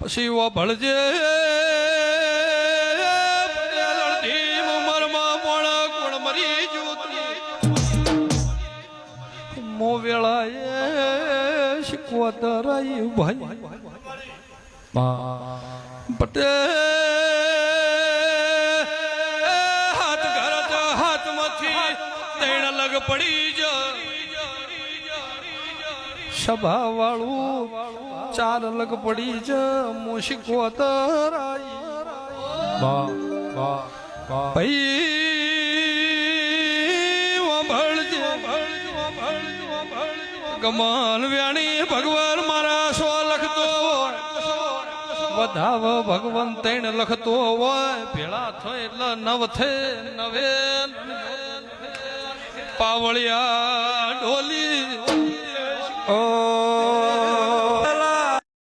પછી ઓ ભળજે ઉંમરમાં પણ કોણ મરી ગયું મો વેળાએ શીખવતર ભાઈ પટેલ હાથ ઘર હાથમાંથી તૈણ લગ પડી જ સભા વાળું ચાર લગ પડી જ મુશીકોતર ગમાન વ્યાણી ભગવાન મારા સો લખતો વધાવ ભગવાન તૈણ લખતો હોય ભેળા થાય એટલે નવ થે નવે પાવળિયા ઢોલી ઓ